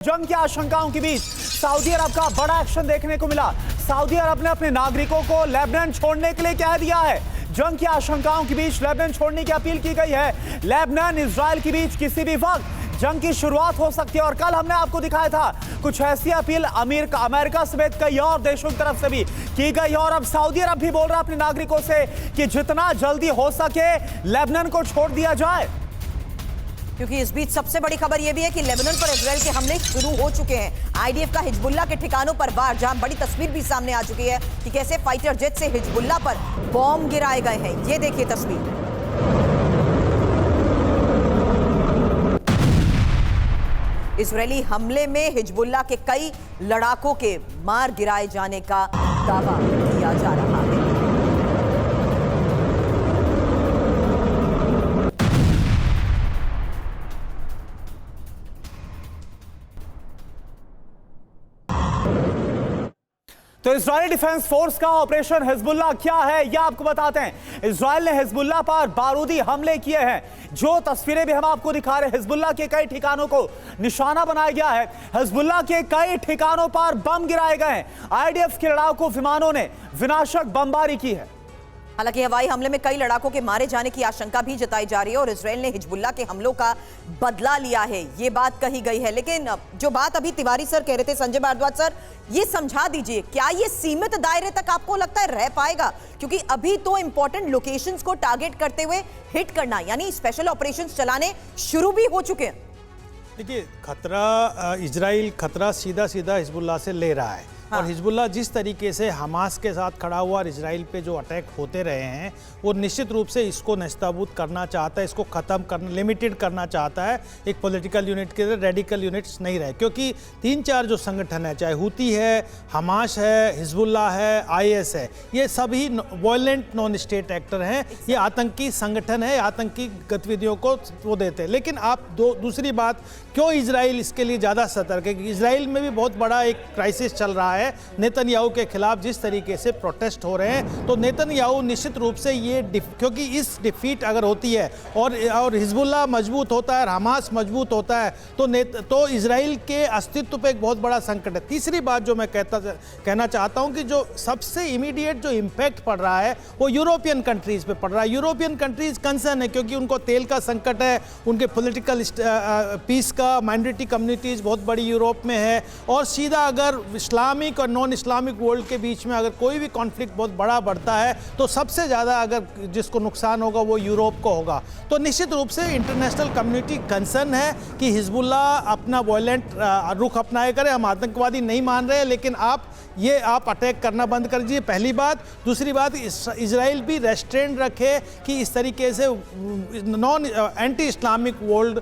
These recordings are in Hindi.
जंग की आशंकाओं के बीच सऊदी अरब का बड़ा एक्शन देखने को मिला। सऊदी अरब ने अपने नागरिकों को लेबनान छोड़ने के लिए कह दिया है। जंग की आशंकाओं के बीच लेबनान छोड़ने की अपील की गई है। लेबनान इजराइल के बीच किसी भी वक्त जंग की शुरुआत हो सकती है और कल हमने आपको दिखाया था कुछ ऐसी अपील अमेरिका समेत कई और देशों की तरफ से भी की गई और अब सऊदी अरब भी बोल रहा है अपने नागरिकों से कि जितना जल्दी हो सके लेबनान को छोड़ दिया जाए, क्योंकि इस बीच सबसे बड़ी खबर यह भी है कि लेबनान पर इजराइल के हमले शुरू हो चुके हैं। आईडीएफ का हिजबुल्लाह के ठिकानों पर वार, जहां बड़ी तस्वीर भी सामने आ चुकी है कि कैसे फाइटर जेट से हिजबुल्लाह पर बॉम्ब गिराए गए हैं। ये देखिए तस्वीर। इजरायली हमले में हिजबुल्लाह के कई लड़ाकों के मार गिराए जाने का दावा किया जा रहा है। तो इजरायली डिफेंस फोर्स का ऑपरेशन हिजबुल्लाह क्या है यह आपको बताते हैं। इजराइल ने हिजबुल्लाह पर बारूदी हमले किए हैं। जो तस्वीरें भी हम आपको दिखा रहे हैं, हिजबुल्लाह के कई ठिकानों को निशाना बनाया गया है। हिजबुल्लाह के कई ठिकानों पर बम गिराए गए हैं। आईडीएफ के लड़ाकू विमानों ने विनाशक बमबारी की है। हालांकि हवाई हमले में कई लड़ाकों के मारे जाने की आशंका भी जताई जा रही है और इजराइल ने हिजबुल्लाह के हमलों का बदला लिया है, ये बात कही गई है। लेकिन जो बात अभी तिवारी सर कह रहे थे, संजय भारद्वाज सर, ये समझा दीजिए, क्या ये सीमित दायरे तक आपको लगता है रह पाएगा? क्योंकि अभी तो इंपॉर्टेंट लोकेशंस को टारगेट करते हुए हिट करना यानी स्पेशल ऑपरेशंस चलाने शुरू भी हो चुके हैं। देखिए, खतरा इजराइल खतरा सीधा सीधा हिजबुल्लाह से ले रहा है। और हिजबुल्लाह जिस तरीके से हमास के साथ खड़ा हुआ और इजराइल पे जो अटैक होते रहे हैं, वो निश्चित रूप से इसको नस्ताबूद करना चाहता है, इसको ख़त्म करना, लिमिटेड करना चाहता है। एक पॉलिटिकल यूनिट के रेडिकल यूनिट्स नहीं रहे, क्योंकि 3-4 जो संगठन है, चाहे हूती है, हमास है, हिजबुल्लाह है, IS है, ये सभी वायलेंट नॉन स्टेट एक्टर हैं। ये आतंकी संगठन है, आतंकी गतिविधियों को वो देते हैं। लेकिन आप दूसरी बात, क्यों इजराइल इसके लिए ज़्यादा सतर्क है? इजराइल में भी बहुत बड़ा एक क्राइसिस चल रहा है नेतन्याहू के खिलाफ। जिस तरीके से प्रोटेस्ट हो रहे हैं, तो नेतन्याहू निश्चित रूप से ये क्योंकि इस डिफीट अगर होती है और हिजबुल्लाह मजबूत होता है और हमास मजबूत होता है, तो इजराइल के अस्तित्व पे एक बहुत बड़ा संकट है। तीसरी बात जो मैं कहना चाहता हूं कि जो सबसे इमीडिएट जो इम्पैक्ट पड़ रहा है वो यूरोपियन कंट्रीज पे पड़ रहा है। यूरोपियन कंट्रीज कंसर्न है, क्योंकि उनको तेल का संकट है, उनके पॉलिटिकल पीस का, माइनॉरिटी कम्युनिटीज बहुत बड़ी यूरोप में है, और सीधा अगर इस्लामिक और नॉन इस्लामिक वर्ल्ड के बीच में अगर कोई भी कॉन्फ्लिक्ट बहुत बड़ा बढ़ता है, तो सबसे ज़्यादा अगर जिसको नुकसान होगा वो यूरोप को होगा। तो निश्चित रूप से इंटरनेशनल कम्युनिटी कंसर्न है कि हिजबुल्लाह अपना वायलेंट रुख अपनाए करे। हम आतंकवादी नहीं मान रहे, लेकिन आप अटैक करना बंद कर दीजिए, पहली बात। दूसरी बात, इजराइल भी रेस्ट्रेंट रखे कि इस तरीके से एंटी इस्लामिक वर्ल्ड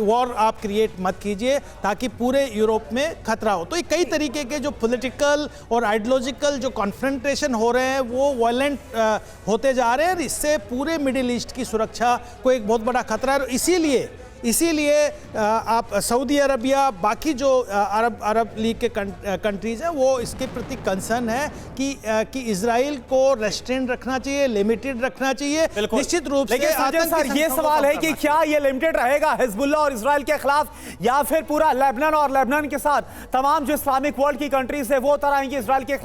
वॉर आप क्रिएट मत कीजिए, ताकि पूरे यूरोप में खतरा हो। तो ये कई तरीके के जो पॉलिटिकल और आइडियोलॉजिकल जो कॉन्फ्रंटेशन हो रहे हैं, वो वायलेंट होते जा रहे हैं, और इससे पूरे मिडिल ईस्ट की सुरक्षा को एक बहुत बड़ा खतरा है। इसीलिए आप सऊदी अरबिया, बाकी जो अरब लीग के कंट्रीज़ हैं, वो इसके प्रति कंसर्न है कि इजराइल को रेस्ट्रेंट रखना चाहिए, लिमिटेड रखना चाहिए निश्चित रूप से। सर, ये सवाल है कि क्या ये लिमिटेड रहेगा हिजबुल्लाह और इजराइल के खिलाफ, या फिर पूरा लेबनान और लेबनान के साथ तमाम जो इस्लामिक वर्ल्ड की कंट्रीज है वो तरह आएंगी इजराइल के